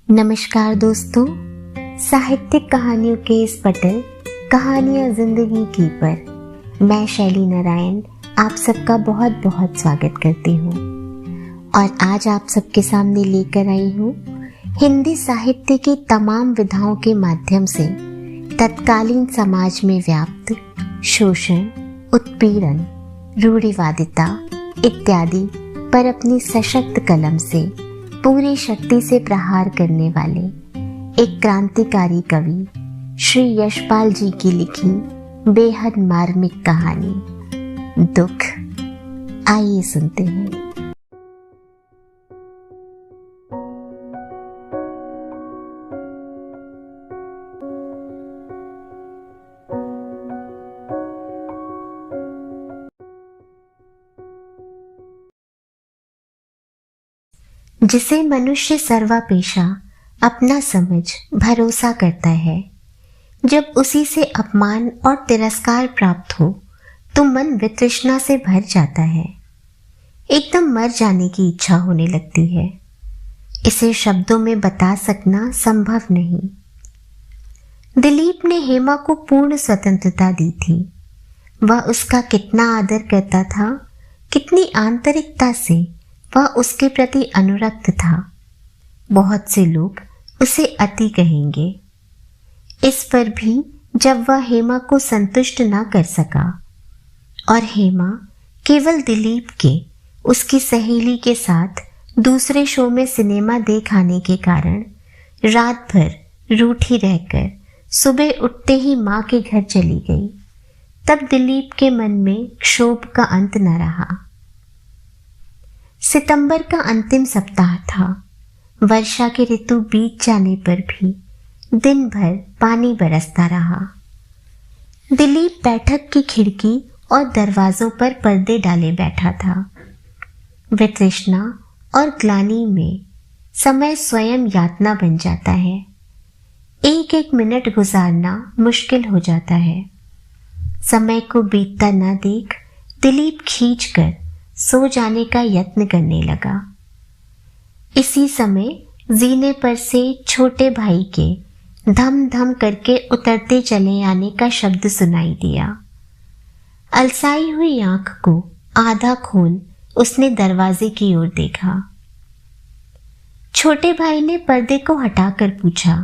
नमस्कार दोस्तों, साहित्यिक कहानियों के इस पटल कहानियां जिंदगी की पर मैं शैली नारायण आप सबका बहुत बहुत स्वागत करती हूँ। और आज आप सबके सामने लेकर आई हूँ हिंदी साहित्य की तमाम विधाओं के माध्यम से तत्कालीन समाज में व्याप्त शोषण, उत्पीड़न, रूढ़िवादिता इत्यादि पर अपनी सशक्त कलम से पूरी शक्ति से प्रहार करने वाले एक क्रांतिकारी कवि श्री यशपाल जी की लिखी बेहद मार्मिक कहानी दुख। आइए सुनते हैं। जिसे मनुष्य सर्वापेशा अपना समझ भरोसा करता है, जब उसी से अपमान और तिरस्कार प्राप्त हो तो मन वितृष्णा से भर जाता है, एकदम मर जाने की इच्छा होने लगती है। इसे शब्दों में बता सकना संभव नहीं। दिलीप ने हेमा को पूर्ण स्वतंत्रता दी थी। वह उसका कितना आदर करता था, कितनी आंतरिकता से वह उसके प्रति अनुरक्त था। बहुत से लोग उसे अति कहेंगे। इस पर भी जब वह हेमा को संतुष्ट ना कर सका और हेमा केवल दिलीप के उसकी सहेली के साथ दूसरे शो में सिनेमा देख आने के कारण रात भर रूठी रहकर सुबह उठते ही माँ के घर चली गई, तब दिलीप के मन में क्षोभ का अंत न रहा। सितंबर का अंतिम सप्ताह था। वर्षा के ऋतु बीत जाने पर भी दिन भर पानी बरसता रहा। दिलीप बैठक की खिड़की और दरवाजों पर पर्दे डाले बैठा था। वितृष्णा और ग्लानि में समय स्वयं यातना बन जाता है। एक एक मिनट गुजारना मुश्किल हो जाता है। समय को बीतता न देख दिलीप खींचकर सो जाने का यत्न करने लगा। इसी समय जीने पर से छोटे भाई के धम धम करके उतरते चले आने का शब्द सुनाई दिया। अलसाई हुई आंख को आधा खोल उसने दरवाजे की ओर देखा। छोटे भाई ने पर्दे को हटाकर पूछा,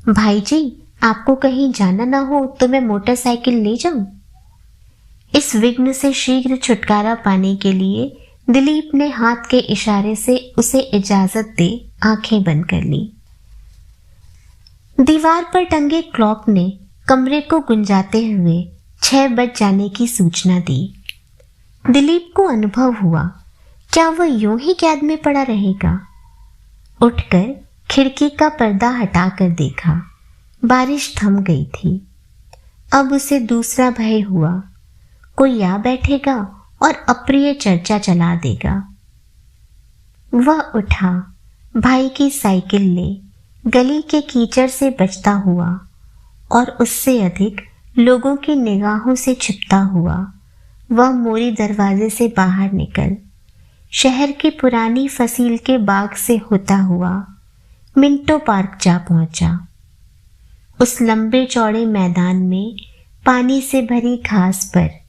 भाई जी, आपको कहीं जाना ना हो तो मैं मोटरसाइकिल ले जाऊं? इस विघ्न से शीघ्र छुटकारा पाने के लिए दिलीप ने हाथ के इशारे से उसे इजाजत दे आंखें बंद कर ली। दीवार पर टंगे क्लॉक ने कमरे को गुंजाते हुए 6 बज जाने की सूचना दी। दिलीप को अनुभव हुआ, क्या वह यूं ही कैद में पड़ा रहेगा? उठकर खिड़की का पर्दा हटाकर देखा, बारिश थम गई थी। अब उसे दूसरा भय हुआ, कोई आ बैठेगा और अप्रिय चर्चा चला देगा। वह उठा, भाई की साइकिल ले गली के कीचड़ से बचता हुआ और उससे अधिक लोगों की निगाहों से छिपता हुआ वह मोरी दरवाजे से बाहर निकल शहर की पुरानी फसील के बाग से होता हुआ मिंटो पार्क जा पहुंचा। उस लंबे चौड़े मैदान में पानी से भरी घास पर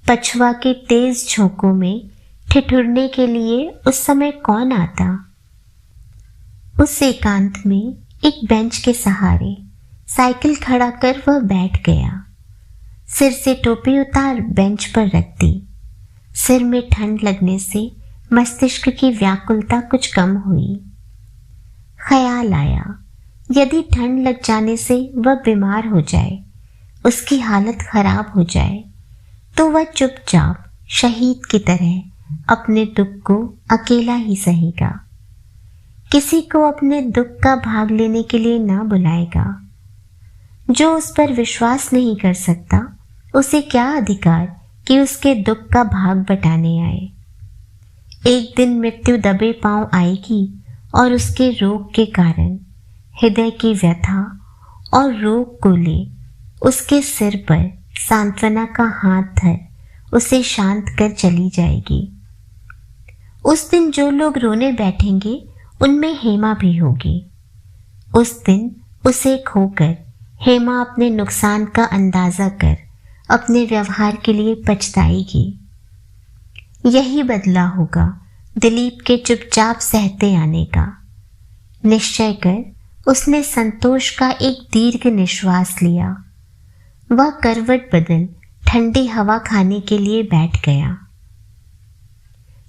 पछुआ के तेज झोंकों में ठिठुरने के लिए उस समय कौन आता? उस एकांत में एक बेंच के सहारे साइकिल खड़ा कर वह बैठ गया। सिर से टोपी उतार बेंच पर रख दी। सिर में ठंड लगने से मस्तिष्क की व्याकुलता कुछ कम हुई। ख्याल आया, यदि ठंड लग जाने से वह बीमार हो जाए, उसकी हालत खराब हो जाए, तो वह चुपचाप शहीद की तरह अपने दुख को अकेला ही सहेगा। किसी को अपने दुख का भाग लेने के लिए ना बुलाएगा। जो उस पर विश्वास नहीं कर सकता, उसे क्या अधिकार कि उसके दुख का भाग बटाने आए। एक दिन मृत्यु दबे पांव आएगी और उसके रोग के कारण हृदय की व्यथा और रोग को ले उसके सिर पर सांत्वना का हाथ धर उसे शांत कर चली जाएगी। उस दिन जो लोग रोने बैठेंगे उनमें हेमा भी होगी। उस दिन उसे खोकर हेमा अपने नुकसान का अंदाजा कर अपने व्यवहार के लिए पछताएगी। यही बदला होगा दिलीप के चुपचाप सहते आने का। निश्चय कर उसने संतोष का एक दीर्घ निश्वास लिया। वह करवट बदल ठंडी हवा खाने के लिए बैठ गया।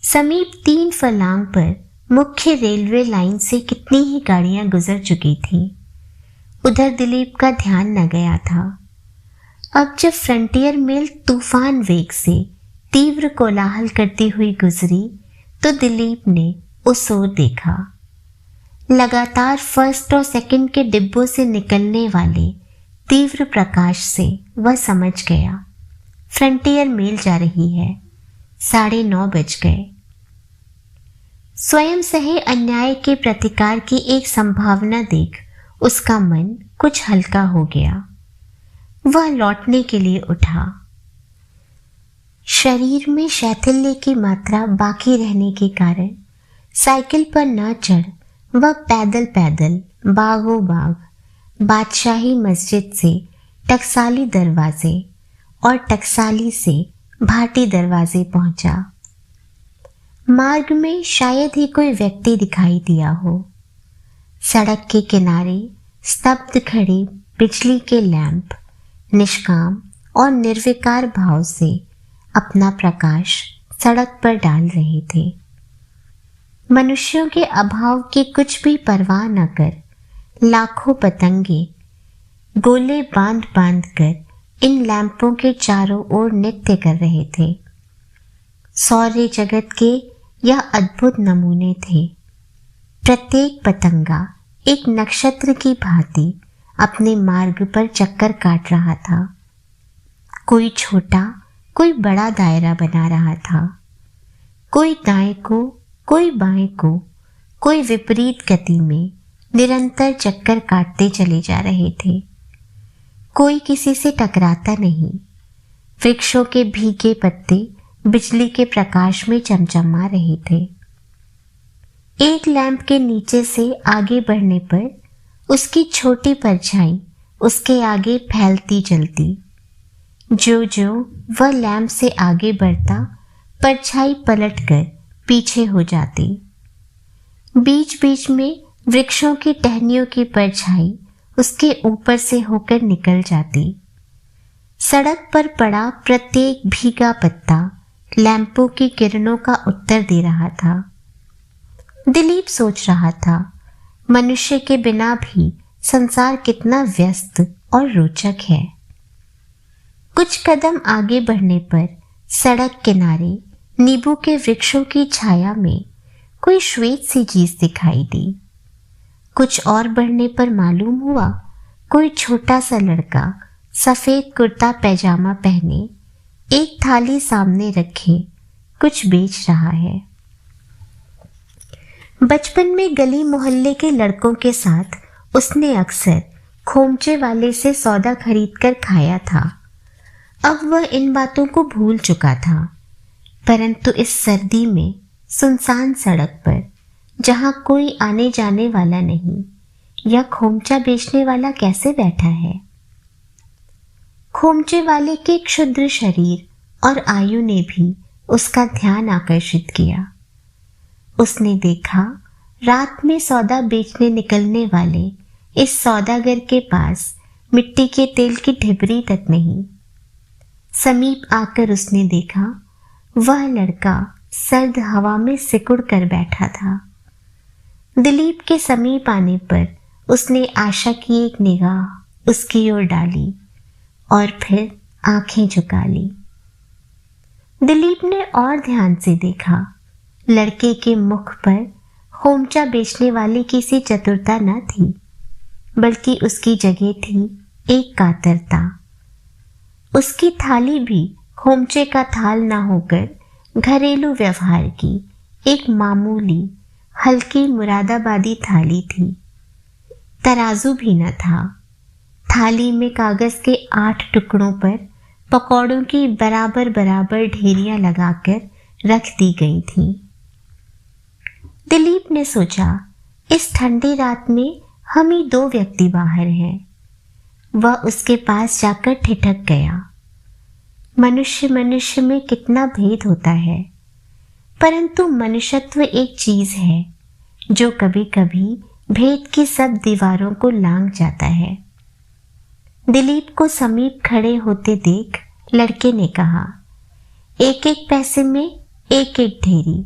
समीप 3 फर्लांग पर मुख्य रेलवे लाइन से कितनी ही गाड़ियां गुजर चुकी थीं। उधर दिलीप का ध्यान न गया था। अब जब फ्रंटियर मेल तूफान वेग से तीव्र कोलाहल करती हुई गुजरी तो दिलीप ने उस ओर देखा। लगातार फर्स्ट और सेकंड के डिब्बों से निकलने वाले तीव्र प्रकाश से वह समझ गया फ्रंटियर मेल जा रही है। 9:30 बज गए। स्वयं सहे अन्याय के प्रतिकार की एक संभावना देख उसका मन कुछ हल्का हो गया। वह लौटने के लिए उठा। शरीर में शैथिल्य की मात्रा बाकी रहने के कारण साइकिल पर न चढ़ वह पैदल पैदल बागो बाग बादशाही मस्जिद से टकसाली दरवाजे और टकसाली से भाटी दरवाजे पहुंचा। मार्ग में शायद ही कोई व्यक्ति दिखाई दिया हो। सड़क के किनारे स्तब्ध खड़े बिजली के लैंप निष्काम और निर्विकार भाव से अपना प्रकाश सड़क पर डाल रहे थे। मनुष्यों के अभाव की कुछ भी परवाह न कर लाखों पतंगे गोले बांध बांध कर इन लैंपों के चारों ओर नृत्य कर रहे थे। सौर्य जगत के यह अद्भुत नमूने थे। प्रत्येक पतंगा एक नक्षत्र की भांति अपने मार्ग पर चक्कर काट रहा था। कोई छोटा कोई बड़ा दायरा बना रहा था। कोई दाएं को कोई बाएं को कोई विपरीत गति में निरंतर चक्कर काटते चले जा रहे थे। कोई किसी से टकराता नहीं। वृक्षों के भीगे पत्ते बिजली के प्रकाश में चमचमा रहे थे। एक लैंप के नीचे से आगे बढ़ने पर उसकी छोटी परछाई उसके आगे फैलती चलती। जो जो वह लैंप से आगे बढ़ता परछाई पलटकर पीछे हो जाती। बीच बीच में वृक्षों की टहनियों की परछाई उसके ऊपर से होकर निकल जाती। सड़क पर पड़ा प्रत्येक भीगा पत्ता लैंपों की किरणों का उत्तर दे रहा था। दिलीप सोच रहा था मनुष्य के बिना भी संसार कितना व्यस्त और रोचक है। कुछ कदम आगे बढ़ने पर सड़क किनारे नींबू के वृक्षों की छाया में कोई श्वेत सी चीज दिखाई दी। कुछ और बढ़ने पर मालूम हुआ कोई छोटा सा लड़का सफेद कुर्ता पैजामा पहने एक थाली सामने रखे कुछ बेच रहा है। बचपन में गली मोहल्ले के लड़कों के साथ उसने अक्सर खोमचे वाले से सौदा खरीदकर खाया था। अब वह इन बातों को भूल चुका था, परंतु इस सर्दी में सुनसान सड़क पर जहां कोई आने जाने वाला नहीं, यह खोमचा बेचने वाला कैसे बैठा है। खोमचे वाले के क्षुद्र शरीर और आयु ने भी उसका ध्यान आकर्षित किया। उसने देखा रात में सौदा बेचने निकलने वाले इस सौदागर के पास मिट्टी के तेल की ढिबरी तक नहीं। समीप आकर उसने देखा वह लड़का सर्द हवा में सिकुड़ कर बैठा था। दिलीप के समीप आने पर उसने आशा की एक निगाह उसकी ओर डाली और फिर आंखें झुका ली। दिलीप ने और ध्यान से देखा। लड़के के मुख पर खोमचा बेचने वाले की सी चतुरता न थी, बल्कि उसकी जगह थी एक कातरता। उसकी थाली भी खोमचे का थाल न होकर घरेलू व्यवहार की एक मामूली हल्की मुरादाबादी थाली थी। तराजू भी न था। थाली में कागज के 8 टुकड़ों पर पकौड़ों की बराबर बराबर ढेरियां लगाकर रख दी गई थीं। दिलीप ने सोचा इस ठंडी रात में हम ही दो व्यक्ति बाहर हैं। वह उसके पास जाकर ठिठक गया। मनुष्य मनुष्य में कितना भेद होता है, परंतु मनुष्यत्व एक चीज है जो कभी कभी भेद की सब दीवारों को लांघ जाता है। दिलीप को समीप खड़े होते देख लड़के ने कहा, एक एक पैसे में एक एक ढेरी।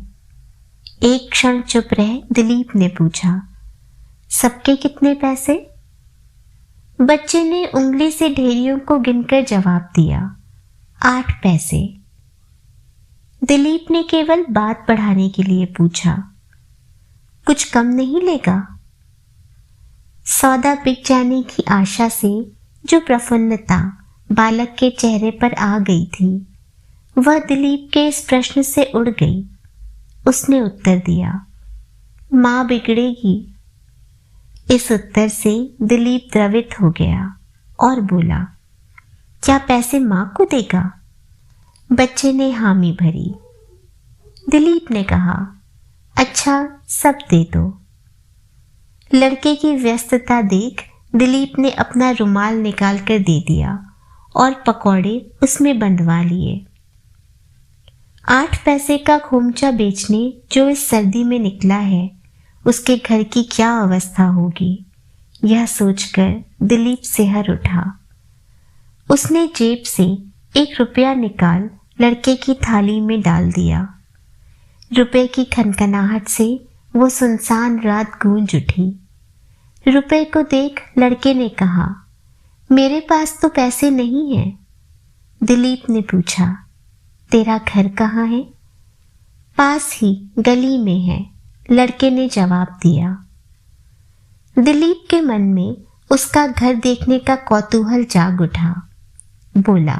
एक क्षण चुप रहे दिलीप ने पूछा, सबके कितने पैसे? बच्चे ने उंगली से ढेरियों को गिनकर जवाब दिया, 8 पैसे। दिलीप ने केवल बात बढ़ाने के लिए पूछा, कुछ कम नहीं लेगा? सौदा बिक जाने की आशा से जो प्रफुल्लता बालक के चेहरे पर आ गई थी, वह दिलीप के इस प्रश्न से उड़ गई। उसने उत्तर दिया, मां बिगड़ेगी। इस उत्तर से दिलीप द्रवित हो गया और बोला, क्या पैसे मां को देगा? बच्चे ने हामी भरी। दिलीप ने कहा, अच्छा सब दे दो। लड़के की व्यस्तता देख दिलीप ने अपना रुमाल निकाल कर दे दिया और पकौड़े उसमें बंधवा लिए। 8 पैसे का खोमचा बेचने जो इस सर्दी में निकला है, उसके घर की क्या अवस्था होगी, यह सोचकर दिलीप सिहर उठा। उसने जेब से 1 रुपया निकाल लड़के की थाली में डाल दिया। रुपए की खनखनाहट से वो सुनसान रात गूंज उठी। रुपए को देख लड़के ने कहा, मेरे पास तो पैसे नहीं हैं। दिलीप ने पूछा, तेरा घर कहाँ है? पास ही गली में है, लड़के ने जवाब दिया। दिलीप के मन में उसका घर देखने का कौतूहल जाग उठा। बोला,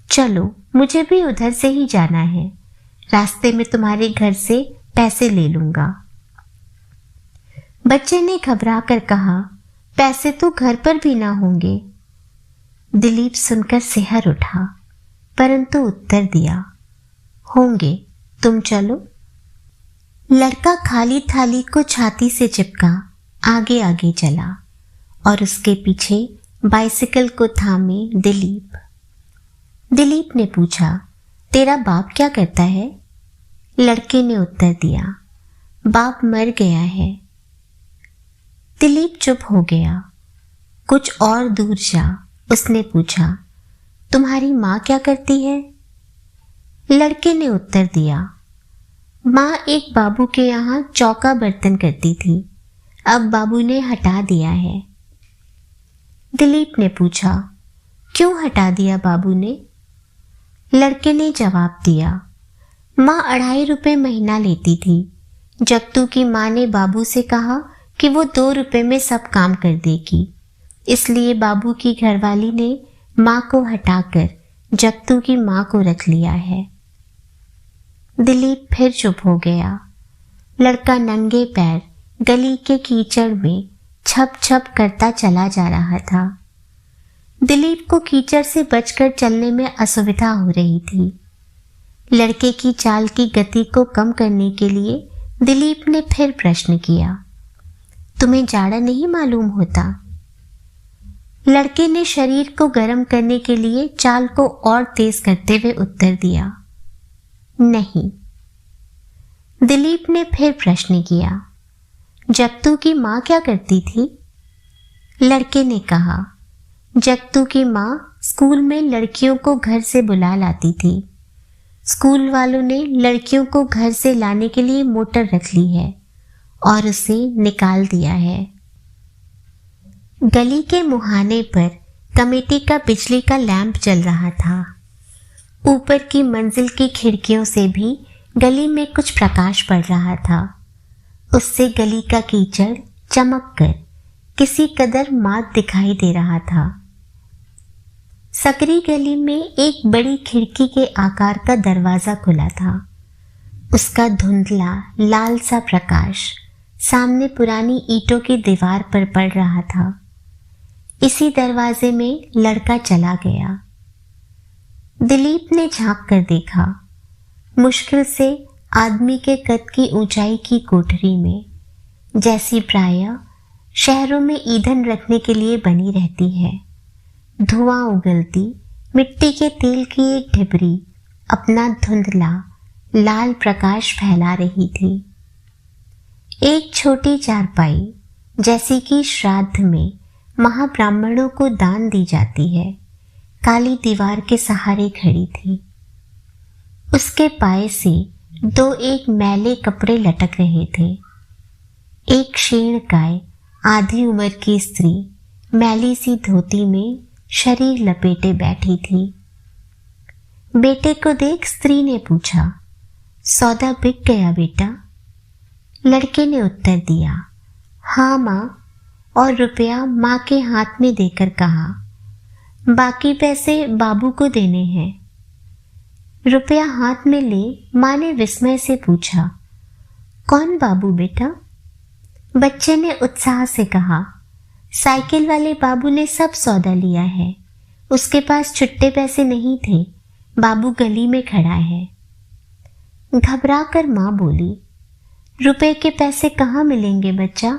चलो मुझे भी उधर से ही जाना है, रास्ते में तुम्हारे घर से पैसे ले लूंगा। बच्चे ने घबरा कर कहा, पैसे तो घर पर भी ना होंगे। दिलीप सुनकर सिहर उठा, परंतु उत्तर दिया, होंगे, तुम चलो। लड़का खाली थाली को छाती से चिपका आगे आगे चला और उसके पीछे बाइसिकल को थामे दिलीप। दिलीप ने पूछा, तेरा बाप क्या करता है? लड़के ने उत्तर दिया, बाप मर गया है। दिलीप चुप हो गया। कुछ और दूर जा उसने पूछा, तुम्हारी माँ क्या करती है? लड़के ने उत्तर दिया, माँ एक बाबू के यहाँ चौका बर्तन करती थी, अब बाबू ने हटा दिया है। दिलीप ने पूछा, क्यों हटा दिया बाबू ने? लड़के ने जवाब दिया, माँ 2.5 रुपए महीना लेती थी। जगतू की माँ ने बाबू से कहा कि वो 2 रुपए में सब काम कर देगी, इसलिए बाबू की घरवाली ने माँ को हटाकर जगतू की माँ को रख लिया है। दिलीप फिर चुप हो गया। लड़का नंगे पैर गली के कीचड़ में छप छप करता चला जा रहा था। दिलीप को कीचड़ से बचकर चलने में असुविधा हो रही थी। लड़के की चाल की गति को कम करने के लिए दिलीप ने फिर प्रश्न किया, तुम्हें जाड़ा नहीं मालूम होता? लड़के ने शरीर को गर्म करने के लिए चाल को और तेज करते हुए उत्तर दिया, नहीं। दिलीप ने फिर प्रश्न किया, जगतू की माँ क्या करती थी? लड़के ने कहा, जगतू की माँ स्कूल में लड़कियों को घर से बुला लाती थी। स्कूल वालों ने लड़कियों को घर से लाने के लिए मोटर रख ली है और उसे निकाल दिया है। गली के मुहाने पर कमेटी का बिजली का लैंप जल रहा था। ऊपर की मंजिल की खिड़कियों से भी गली में कुछ प्रकाश पड़ रहा था। उससे गली का कीचड़ चमक कर किसी कदर मात दिखाई दे रहा था। सकरी गली में एक बड़ी खिड़की के आकार का दरवाजा खुला था। उसका धुंधला लाल सा प्रकाश सामने पुरानी ईंटों की दीवार पर पड़ रहा था। इसी दरवाजे में लड़का चला गया। दिलीप ने झांक कर देखा। मुश्किल से आदमी के कद की ऊंचाई की कोठरी में, जैसी प्रायः शहरों में ईंधन रखने के लिए बनी रहती है। धुआं उगलती मिट्टी के तेल की एक ढिबरी अपना धुंधला लाल प्रकाश फैला रही थी। एक छोटी चारपाई जैसी कि श्राद्ध में महाब्राह्मणों को दान दी जाती है, काली दीवार के सहारे खड़ी थी। उसके पाए से दो एक मैले कपड़े लटक रहे थे। एक क्षीणकाय आधी उम्र की स्त्री मैली सी धोती में शरीर लपेटे बैठी थी। बेटे को देख स्त्री ने पूछा, सौदा बिक गया बेटा? लड़के ने उत्तर दिया, हाँ माँ, और रुपया माँ के हाथ में देकर कहा, बाकी पैसे बाबू को देने हैं। रुपया हाथ में ले माँ ने विस्मय से पूछा, कौन बाबू बेटा? बच्चे ने उत्साह से कहा, साइकिल वाले बाबू ने सब सौदा लिया है, उसके पास छुट्टे पैसे नहीं थे, बाबू गली में खड़ा है। घबरा कर माँ बोली, रुपए के पैसे कहाँ मिलेंगे बच्चा?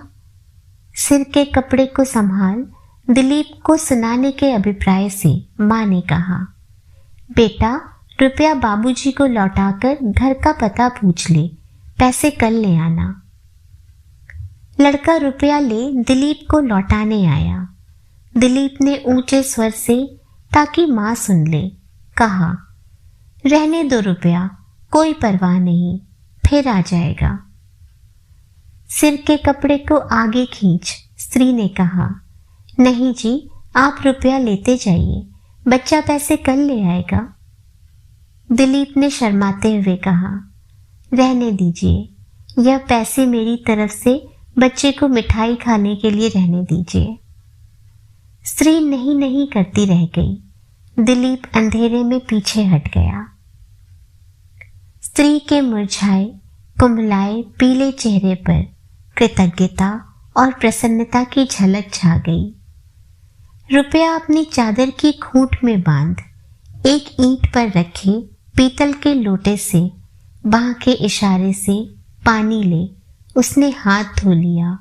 सिर के कपड़े को संभाल दिलीप को सुनाने के अभिप्राय से माँ ने कहा, बेटा रुपया बाबूजी को लौटाकर घर का पता पूछ ले, पैसे कल ले आना। लड़का रुपया ले दिलीप को लौटाने आया। दिलीप ने ऊंचे स्वर से, ताकि माँ सुन ले, कहा, रहने दो रुपया, कोई परवाह नहीं, फिर आ जाएगा। सिर के कपड़े को आगे खींच स्त्री ने कहा, नहीं जी, आप रुपया लेते जाइए, बच्चा पैसे कल ले आएगा। दिलीप ने शर्माते हुए कहा, रहने दीजिए, यह पैसे मेरी तरफ से बच्चे को मिठाई खाने के लिए रहने दीजिए। स्त्री नहीं नहीं करती रह गई। दिलीप अंधेरे में पीछे हट गया। स्त्री के मुरझाए कुम्हलाए पीले चेहरे पर कृतज्ञता और प्रसन्नता की झलक छा गई। रुपया अपनी चादर की खूंट में बांध एक ईंट पर रखे पीतल के लोटे से बाह के इशारे से पानी ले उसने हाथ धो लिया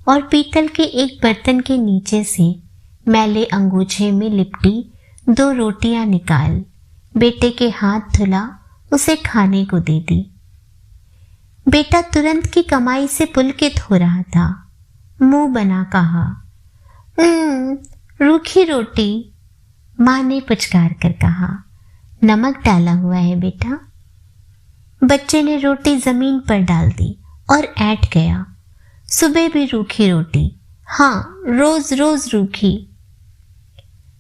और पीतल के एक बर्तन के नीचे से मैले अंगूछे में लिपटी 2 रोटियां निकाल बेटे के हाथ धुला उसे खाने को दे दी। बेटा तुरंत की कमाई से पुलकित हो रहा था। मुंह बना कहा, रूखी रोटी। माँ ने पुचकार कर कहा, नमक डाला हुआ है बेटा। बच्चे ने रोटी जमीन पर डाल दी और ऐंठ गया, सुबह भी रूखी रोटी, हाँ रोज रोज रूखी।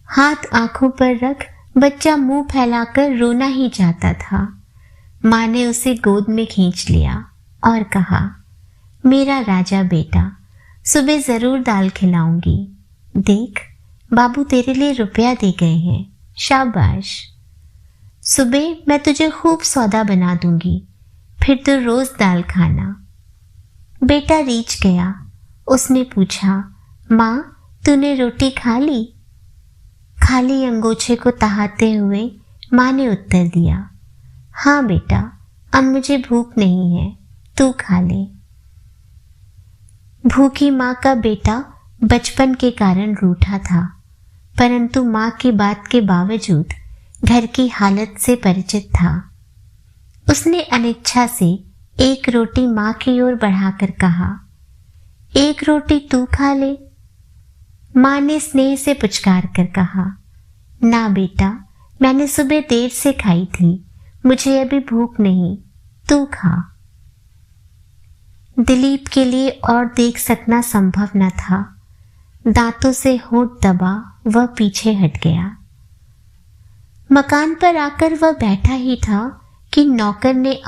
हाथ आंखों पर रख बच्चा मुंह फैलाकर रोना ही चाहता था। माँ ने उसे गोद में खींच लिया और कहा, मेरा राजा बेटा, सुबह जरूर दाल खिलाऊंगी। देख बाबू तेरे लिए रुपया दे गए हैं, शाबाश। सुबह मैं तुझे खूब सौदा बना दूंगी, फिर तू रोज दाल खाना। बेटा रीछ गया। उसने पूछा, माँ तूने रोटी खा ली? खाली अंगूछे को तहाते हुए माँ ने उत्तर दिया, हाँ बेटा, अब मुझे भूख नहीं है, तू खा ले। भूखी माँ का बेटा बचपन के कारण रूठा था, परंतु माँ की बात के बावजूद घर की हालत से परिचित था। उसने अनिच्छा से एक रोटी माँ की ओर बढ़ाकर कहा, एक रोटी तू खा ले। माँ ने स्नेह से पुचकार कर कहा, ना बेटा, मैंने सुबह देर से खाई थी, मुझे अभी भूख नहीं, तू खा। दिलीप के लिए और देख सकना संभव न था। दांतों से होंठ दबा वह पीछे हट गया। मकान पर आकर वह बैठा ही था कि नौकर ने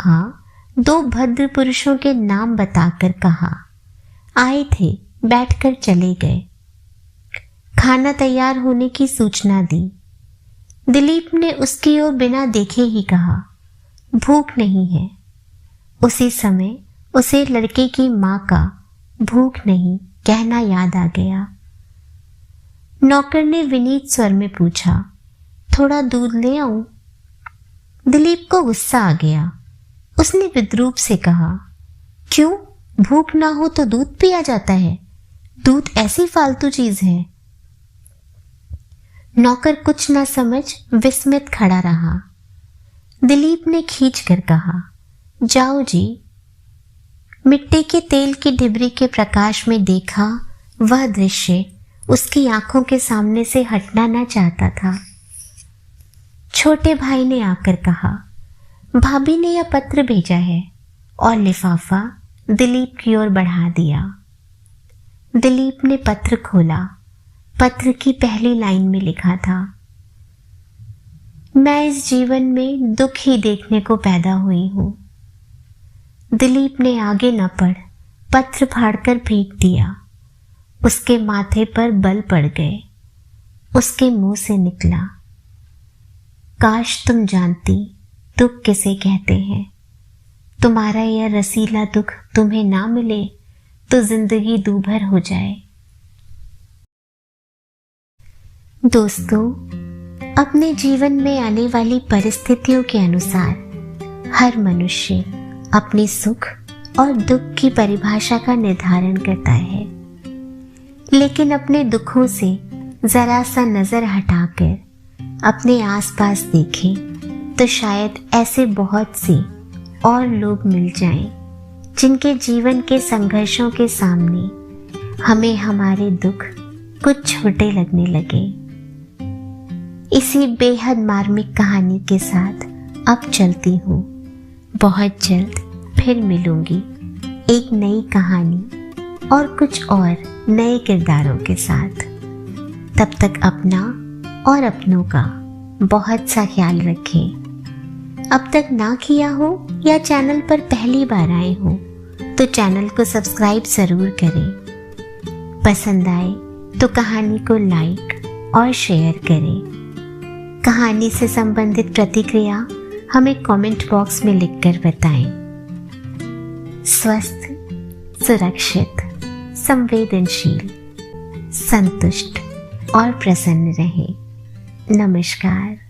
2 भद्र पुरुषों के नाम बताकर कहा, आए थे, बैठकर चले गए। खाना तैयार होने की सूचना दी। दिलीप ने उसकी ओर बिना देखे ही कहा, भूख नहीं है। उसी समय उसे लड़के की माँ का भूख नहीं कहना याद आ गया। नौकर ने विनीत स्वर में पूछा, थोड़ा दूध ले आऊं? दिलीप को गुस्सा आ गया। उसने विद्रूप से कहा, क्यों, भूख ना हो तो दूध पिया जाता है? दूध ऐसी फालतू चीज है। नौकर कुछ न समझ विस्मित खड़ा रहा। दिलीप ने खींच कर कहा, जाओ जी। मिट्टी के तेल की डिबरी के प्रकाश में देखा वह दृश्य उसकी आंखों के सामने से हटना न चाहता था। छोटे भाई ने आकर कहा, भाभी ने यह पत्र भेजा है, और लिफाफा दिलीप की ओर बढ़ा दिया। दिलीप ने पत्र खोला। पत्र की पहली लाइन में लिखा था, मैं इस जीवन में दुख ही देखने को पैदा हुई हूं। दिलीप ने आगे न पढ़ पत्र फाड़कर फेंक दिया। उसके माथे पर बल पड़ गए। उसके मुंह से निकला, काश तुम जानती दुख किसे कहते हैं। तुम्हारा यह रसीला दुख तुम्हें ना मिले तो जिंदगी दूभर हो जाए। दोस्तों, अपने जीवन में आने वाली परिस्थितियों के अनुसार हर मनुष्य अपने सुख और दुख की परिभाषा का निर्धारण करता है, लेकिन अपने दुखों से जरा सा नजर हटाकर अपने आसपास देखें तो शायद ऐसे बहुत से और लोग मिल जाएं जिनके जीवन के संघर्षों के सामने हमें हमारे दुख कुछ छोटे लगने लगे। इसी बेहद मार्मिक कहानी के साथ अब चलती हूँ। बहुत जल्द फिर मिलूंगी एक नई कहानी और कुछ और नए किरदारों के साथ। तब तक अपना और अपनों का बहुत सा ख्याल रखें। अब तक ना किया हो या चैनल पर पहली बार आए हो तो चैनल को सब्सक्राइब जरूर करें। पसंद आए तो कहानी को लाइक और शेयर करें। कहानी से संबंधित प्रतिक्रिया हमें कमेंट बॉक्स में लिखकर बताएं। स्वस्थ, सुरक्षित, संवेदनशील, संतुष्ट और प्रसन्न रहें। नमस्कार।